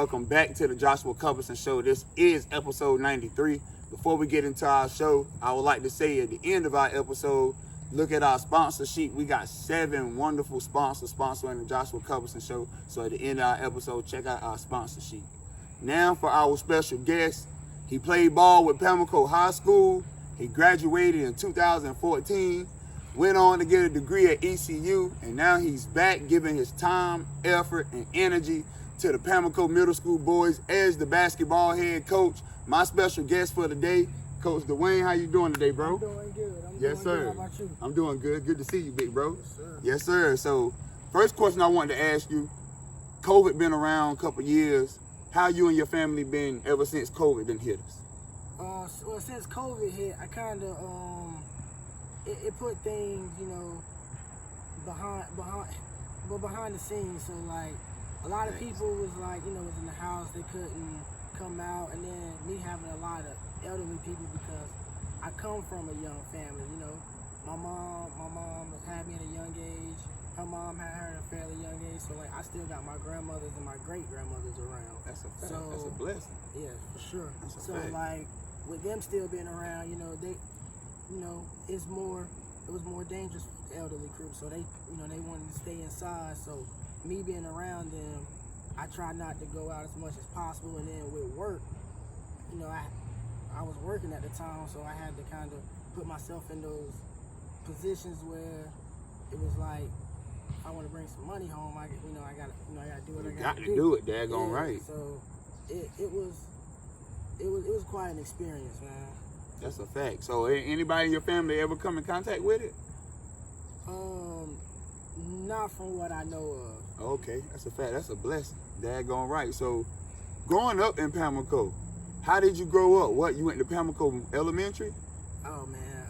welcome back to the Joshua Cuthbertson Show. This is episode 93. Before we get into our show, I would like to say at the end of our episode, look at our sponsor sheet. We got 7 wonderful sponsors sponsoring the Joshua Cuthbertson Show. So at the end of our episode, check out our sponsor sheet. Now for our special guest. He played ball with Pamlico High School. He graduated in 2014, went on to get a degree at ECU, and now he's back giving his time, effort, and energy to the Pamlico Middle School boys as the basketball head coach. My special guest for the day, Coach Dwayne. How you doing today, bro? I'm doing good. Yes, sir. How about you? I'm doing good. Good to see you, big bro. Yes, sir. Yes, sir. So, first question I wanted to ask you, COVID been around a couple years. How you and your family been ever since COVID done hit us? Well, since COVID hit, I kind of it put things, behind the scenes. So like a lot of people was like, was in the house, they couldn't come out, and then me having a lot of elderly people because I come from a young family. My mom had me at a young age. Her mom had her at a fairly young age, so like I still got my grandmothers and my great grandmothers around. That's a fact. So, that's a blessing. Yeah, for sure. That's a so fact. Like with them still being around, they, it was more dangerous for the elderly group. So they wanted to stay inside. So me being around them, I try not to go out as much as possible. And then with work, I was working at the time, so I had to kind of put myself in those positions where it was like, if I want to bring some money home, I gotta do what I gotta do. Do it, daggone right. So it was quite an experience, man. That's a fact. So anybody in your family ever come in contact with it? Not from what I know of. Okay, that's a fact. That's a blessing. Daggone right. So growing up in Pamlico, how did you grow up? What, you went to Pamlico Elementary? Oh man,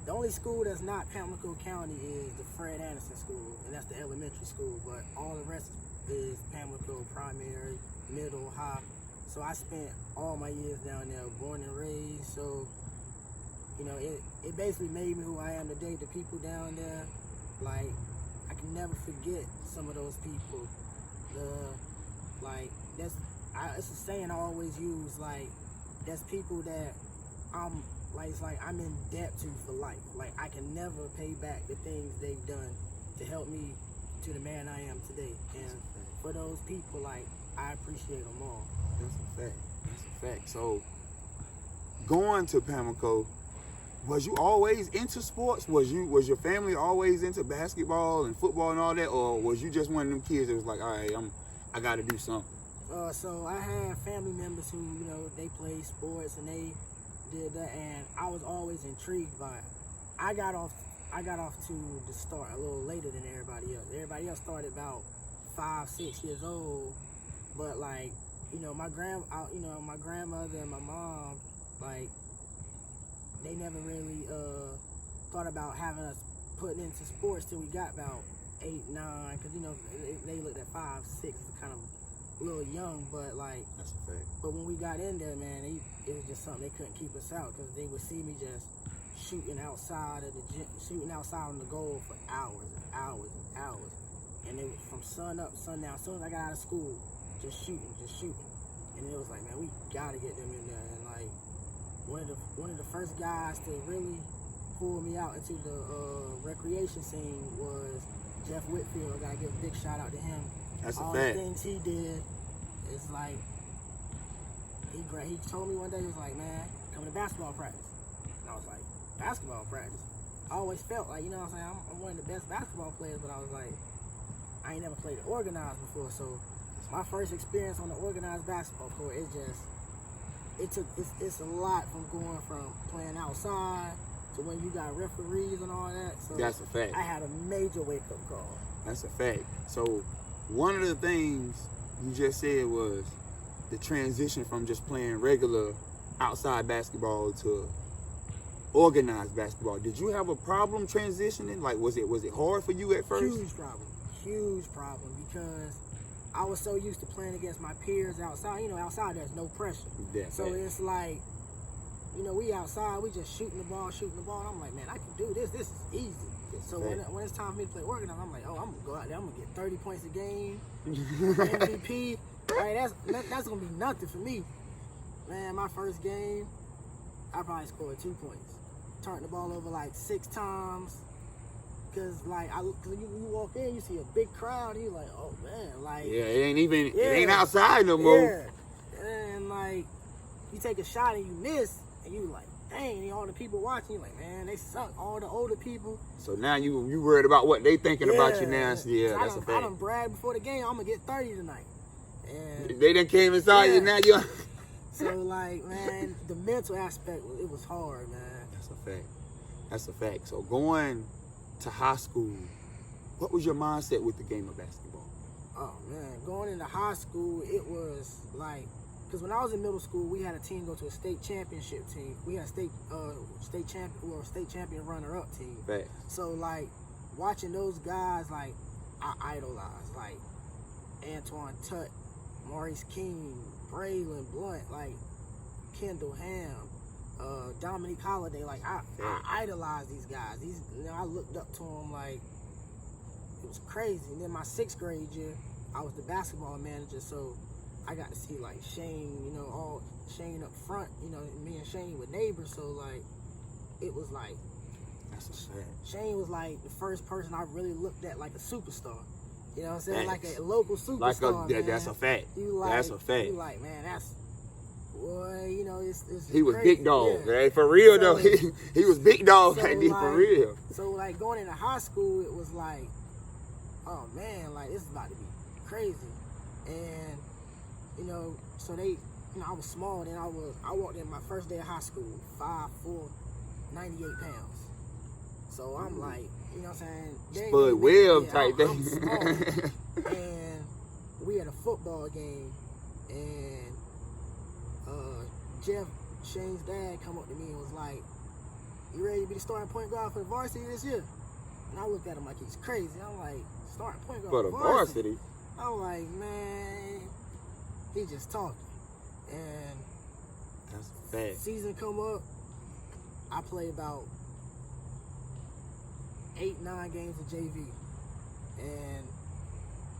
the only school that's not Pamlico County is the Fred Anderson School, and that's the elementary school, but all the rest is Pamlico primary, middle, high. So I spent all my years down there, born and raised. So, it basically made me who I am today. The people down there, like, I can never forget some of those people. It's a saying I always use, like, that's people that I'm in debt to for life. Like, I can never pay back the things they've done to help me to the man I am today. And for those people, like, I appreciate them all. That's a fact. That's a fact. So, going to Pamlico, was you always into sports? Was your family always into basketball and football and all that, or was you just one of them kids that was like, all right, I got to do something? So I had family members who, they played sports and they did that, and I was always intrigued by it. I got off to the start a little later than everybody else. Everybody else started about 5, 6 years old, but like, my grandmother and my mom, like, they never really thought about having us putting into sports till we got about 8, 9, because they looked at 5, 6 kind of a little young, but like, that's a fact. But when we got in there, man, it was just something they couldn't keep us out, because they would see me just shooting outside of the gym, shooting outside on the goal for hours and hours and hours, and it was from sun up, sun down. As soon as I got out of school, just shooting, and it was like, man, we gotta get them in there. And like, one of the first guys to really pull me out into the recreation scene was Jeff Whitfield. I gotta give a big shout out to him. That's all a fact. the things he did is like, he told me one day, he was like, man, come to basketball practice. And I was like, basketball practice? I always felt like, what I'm saying, I'm one of the best basketball players, but I was like, I ain't never played organized before. So my first experience on the organized basketball court, it's a lot from going from playing outside to when you got referees and all that. So that's a fact. I had a major wake-up call. That's a fact. So one of the things you just said was the transition from just playing regular outside basketball to organized basketball. Did you have a problem transitioning? Like, was it hard for you at first? Huge problem, because I was so used to playing against my peers outside. Outside there's no pressure. That's so fact. It's like, you know, we outside, we just shooting the ball. And I'm like, man, I can do this. This is easy. So when it's time for me to play organized, I'm like, oh, I'm gonna go out there. I'm gonna get 30 points a game, MVP. Right, that's gonna be nothing for me. Man, my first game, I probably scored 2 points. Turned the ball over like 6 times. Cause like you walk in, you see a big crowd, and you're like, oh man, like it ain't outside no more. Yeah. And like you take a shot and you miss, and you like, dang, and all the people watching, you like, man, they suck. All the older people. So now you worried about what they thinking about you now. Yeah, that's a fact. I done bragged before the game, I'm gonna get 30 tonight. And they done came inside you, now you. So like, man, the mental aspect, it was hard, man. That's a fact. So going to high school, what was your mindset with the game of basketball? Oh man, going into high school, it was like, because when I was in middle school, we had a team go to a state championship team. We had a state champion runner-up team. Right. So like, watching those guys, like, I idolized, like Antoine Tutt, Maurice King, Braylon Blunt, like Kendall Ham, Dominique Holiday. Like I idolized these guys. I looked up to them like it was crazy. And then my 6th grade year, I was the basketball manager, so I got to see like Shane, all Shane up front. Me and Shane were neighbors, so like it was like, that's a fact. Shane was like the first person I really looked at like a superstar. You know what I'm saying? Like a local superstar. That's a fact. That's a fact. You like, man, that's, boy, it's he was crazy. Big dog, yeah. right? For real though, he was big dog, for real. So like going into high school, it was like, oh man, like this is about to be crazy. And so they, I was small. Then I walked in my first day of high school, 5'4", 98 pounds. So I'm like, you know what I'm saying? Spud Webb type thing. I'm small. And we had a football game, and Jeff, Shane's dad, come up to me and was like, you ready to be the starting point guard for the varsity this year? And I looked at him like he's crazy. I'm like, starting point guard for the varsity? I'm like, man, he just talking. And that's bad. Season come up, I play about 8-9 games of JV, and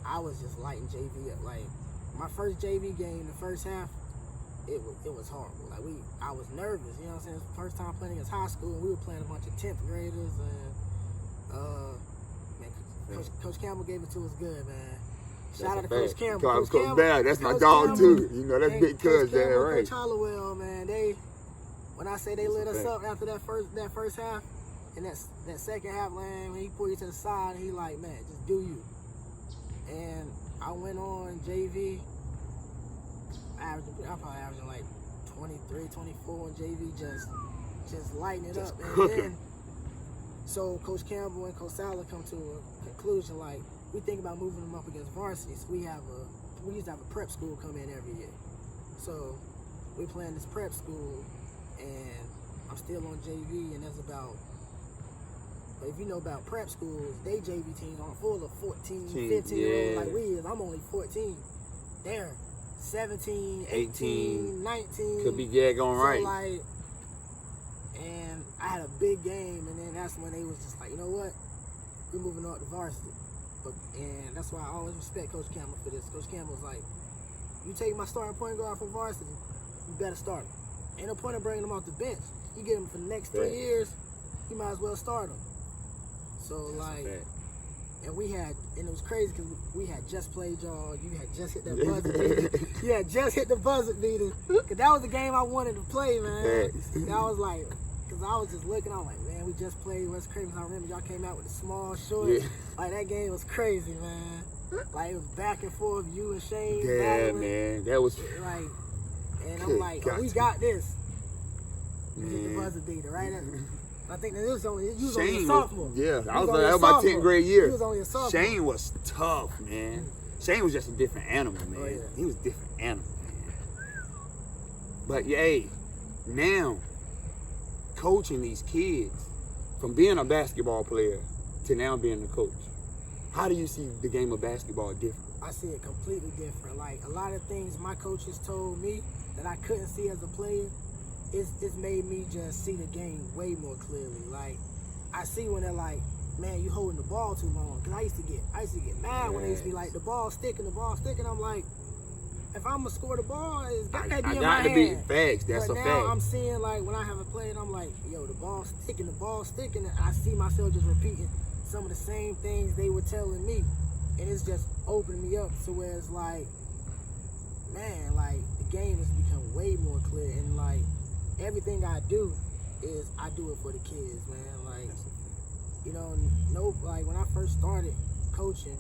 I was just lighting JV up. Like my first JV game, the first half, it was horrible. Like I was nervous. You know what I'm saying? First time playing against high school, and we were playing a bunch of 10th graders, and man, Coach Campbell gave it to us good, man. Shout out to Coach Campbell. Coach Bell, that's my dog too. That's big cuz there, right? Coach Hollowell, man. When I say they lit us up after that first half. And that second half, man, when he pulled you to the side, he like, man, just do you. And I went on JV. I probably averaging like 23, 24 on JV, just lighting it up. And then, so Coach Campbell and Coach Sala come to a conclusion, like, we think about moving them up against varsity. So we used to have a prep school come in every year. So we playing this prep school, and I'm still on JV, and there's about, but if you know about prep schools, they JV teams are full of 14, 15-year-olds like we is. I'm only 14. They're 17, 18, 19. Could be going right. Like, and I had a big game, and then that's when they was just like, you know what? We're moving on to varsity. And that's why I always respect Coach Campbell for this. Coach Campbell's like, you take my starting point guard from varsity, you better start him. Ain't no point in bringing him off the bench. You get him for the next 3 years, you might as well start him. So and it was crazy because we had just played y'all. You had just hit that buzzer beater. You had just hit the buzzer beater. Cause that was the game I wanted to play, man. And I was like, cause I was just looking, I was like, man, we just played West Craven. I remember y'all came out with the small shorts. Yeah. Like that game was crazy, man. Like it was back and forth, you and Shane. Yeah, man, that was like, and I'm like, oh, we got this. You hit the buzzer beater, right? I think that you was only a sophomore. That was my 10th grade year. He was only a sophomore. Shane was tough, man. Shane was just a different animal, man. Oh, yeah. He was a different animal, man. But now coaching these kids, from being a basketball player to now being a coach, how do you see the game of basketball different? I see it completely different. Like a lot of things my coaches told me that I couldn't see as a player, it's made me just see the game way more clearly. Like, I see when they're like, man, you holding the ball too long. Cause I used to get mad when they used to be like, the ball sticking. I'm like, if I'm gonna score the ball, it's got to be in my hand. Facts. That's but a now fact. I'm seeing, like, when I have a play and I'm like, yo, the ball's sticking. And I see myself just repeating some of the same things they were telling me. And it's just opening me up to where it's like, man, like, the game has become way more clear. And, like, everything I do is I do it for the kids, man. Like, you know, like, when I first started coaching,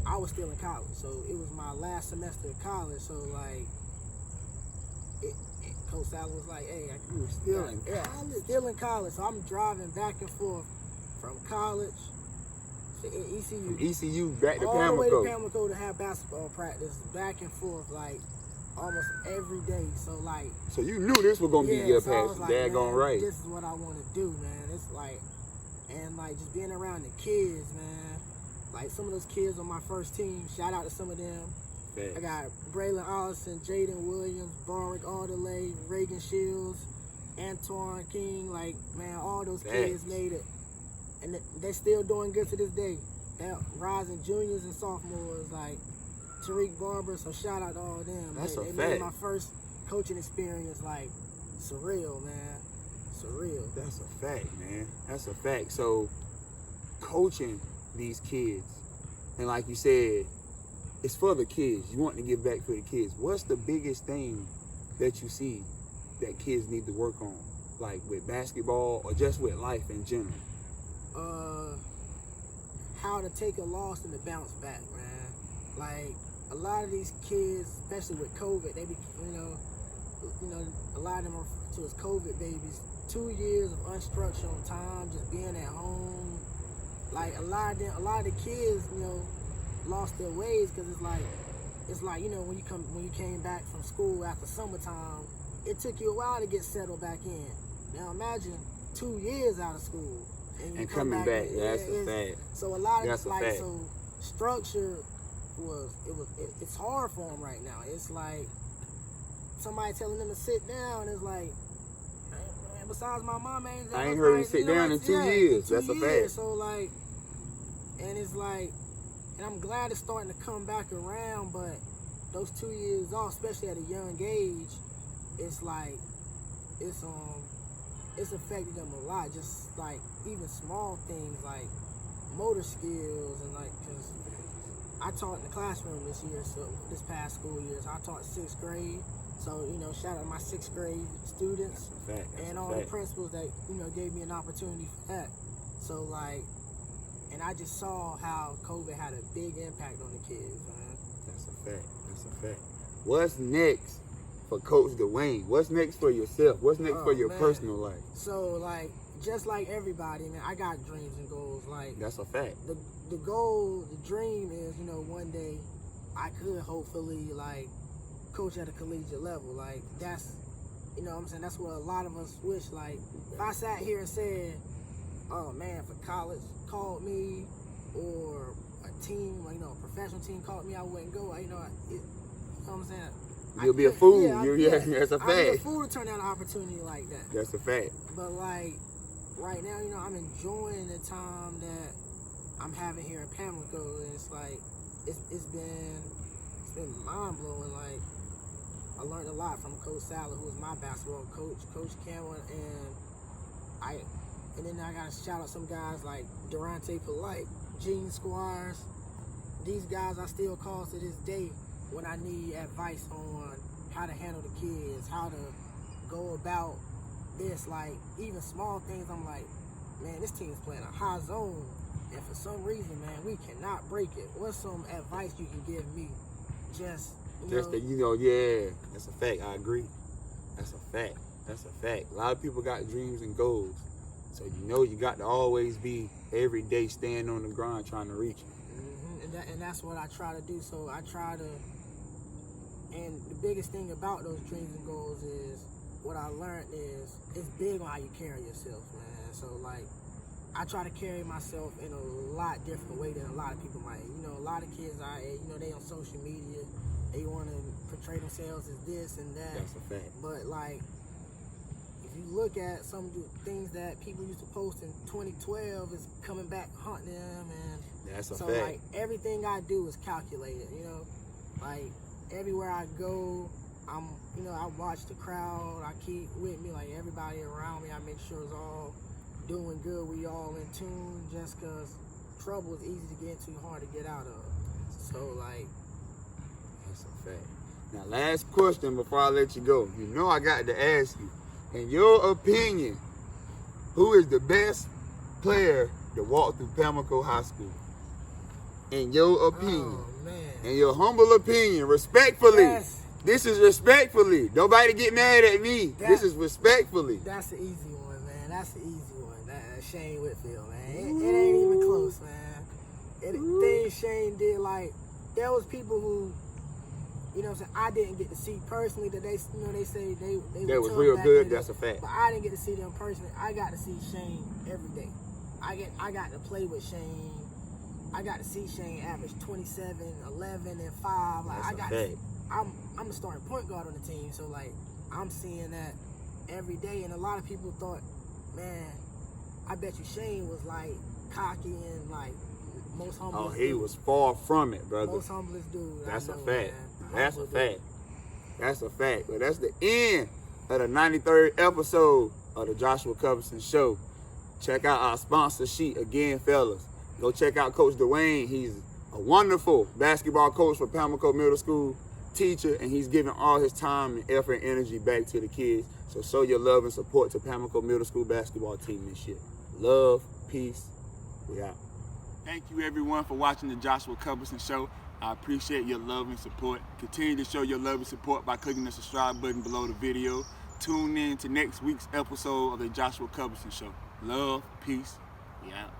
I was still in college, so it was my last semester of college. So, like, Coach Sal was like, "Hey, you were still in college." Still in college. So I'm driving back and forth from college to ECU. From ECU back to all Pamlico. the way to Pamlico to have basketball practice, back and forth, like, almost every day. So, like, so you knew this was gonna be your passion. Like, daggone right. This is what I want to do, man. It's like, and like just being around the kids, man. Like, some of those kids on my first team, shout out to some of them. Thanks. I got Braylon Allison, Jaden Williams, Barrick Alderley, Reagan Shields, Antoine King. Like, man, all those kids made it. And they're still doing good to this day. They're rising juniors and sophomores, like Tariq Barber, so shout out to all of them. That's a they fact. made my first coaching experience, like, surreal, man. Surreal. That's a fact, man. That's a fact. So, coaching these kids, and like you said, it's for the kids. You want to give back for the kids. What's the biggest thing that you see that kids need to work on, like with basketball or just with life in general? How to take a loss and to bounce back, man. Like, a lot of these kids, especially with COVID, they be, you know, a lot of them are referred to as COVID babies. 2 years of unstructured time, just being at home. Like, a lot of the kids, you know, lost their ways because it's like, you know, when you came back from school after summertime, it took you a while to get settled back in. Now imagine 2 years out of school and coming back. Yeah, that's a fact. So a lot of that's like fact. So structure it's hard for them right now. It's like somebody telling them to sit down. It's like, man, besides my mom, I ain't heard him sit down in 2 years. That's a fact. So, like, and it's like, and I'm glad it's starting to come back around, but those 2 years off, especially at a young age, it's like, it's affected them a lot. Just like even small things like motor skills and like, cause I taught in the classroom this past school year. So I taught 6th grade. So, you know, shout out to my 6th grade students and all the principals that, you know, gave me an opportunity for that. So, like, and I just saw how COVID had a big impact on the kids, man. That's a fact. That's a fact. What's next for Coach Dwayne? What's next for yourself? What's next for your personal life? So, like, just like everybody, man, I got dreams and goals. Like, that's a fact. The goal, the dream is, you know, one day I could hopefully, like, coach at a collegiate level. Like, that's, you know what I'm saying? That's what a lot of us wish. Like, if I sat here and said, oh man, if a college called me or a team, you know, a professional team called me, I wouldn't go. You know what I'm saying? You'll be a fool. Yeah, that's a fact. I'd be a fool to turn down an opportunity like that. That's a fact. But, like, right now, you know, I'm enjoying the time that I'm having here in Pamlico. And it's like, it's been mind blowing. Like, I learned a lot from Coach Sala, who was my basketball coach, Coach Cameron, and then I gotta shout out some guys like Durante Polite, Gene Squires. These guys I still call to this day when I need advice on how to handle the kids, how to go about this. Like, even small things, I'm like, man, this team's playing a high zone, and for some reason, man, we cannot break it. What's some advice you can give me? That's a fact. I agree. That's a fact. That's a fact. A lot of people got dreams and goals. So, you know, you got to always be every day staying on the grind trying to reach it. Mm-hmm. And that's what I try to do. So I try to, and the biggest thing about those dreams and goals is, what I learned is, it's big on how you carry yourself, man. So, like, I try to carry myself in a lot different way than a lot of people might. You know, a lot of kids, they on social media, they want to portray themselves as this and that. That's a fact. But, like, you look at some of the things that people used to post in 2012 is coming back haunting them, and That's a so fact. like everything I do is calculated, you know. Like everywhere I go, I'm, you know, I watch the crowd, I keep with me, like everybody around me, I make sure it's all doing good, we all in tune, just cause trouble is easy to get into, hard to get out of. So like, That's a fact. Now, last question before I let you go. You know I got to ask you, in your opinion, who is the best player to walk through Pamlico High School? In your opinion. oh man. In your humble opinion, respectfully. Yes. This is respectfully. Nobody get mad at me. This is respectfully. That's the easy one, man. That's the easy one. That's Shane Whitfield, man. It ain't even close, man. Things Shane did, like, there was people who, you know what I'm saying, I didn't get to see personally that they, you know, they say they That were was tough real back good. then, That's a fact. but I didn't get to see them personally. I got to see Shane every day. I got to play with Shane. I got to see Shane average 27, 11, and 5. Like, That's I a got fact. I'm a starting point guard on the team, so like I'm seeing that every day, and a lot of people thought, man, I bet you Shane was like cocky and like most humble. Oh, he was far from it, brother. most humblest dude. That's a I know, fact. man. That's a Humble fact. dude. That's a fact. But that's the end of the 93rd episode of the Joshua Cuthbertson Show. Check out our sponsor sheet again, fellas. Go check out Coach Dwayne. He's a wonderful basketball coach for Pamlico Middle School, teacher, and he's giving all his time and effort and energy back to the kids. So show your love and support to Pamlico Middle School basketball team this year. Love, peace, we out. Thank you everyone for watching the Joshua Cuthbertson Show. I appreciate your love and support. Continue to show your love and support by clicking the subscribe button below the video. Tune in to next week's episode of the Joshua Cuthbertson Show. Love, peace, we out.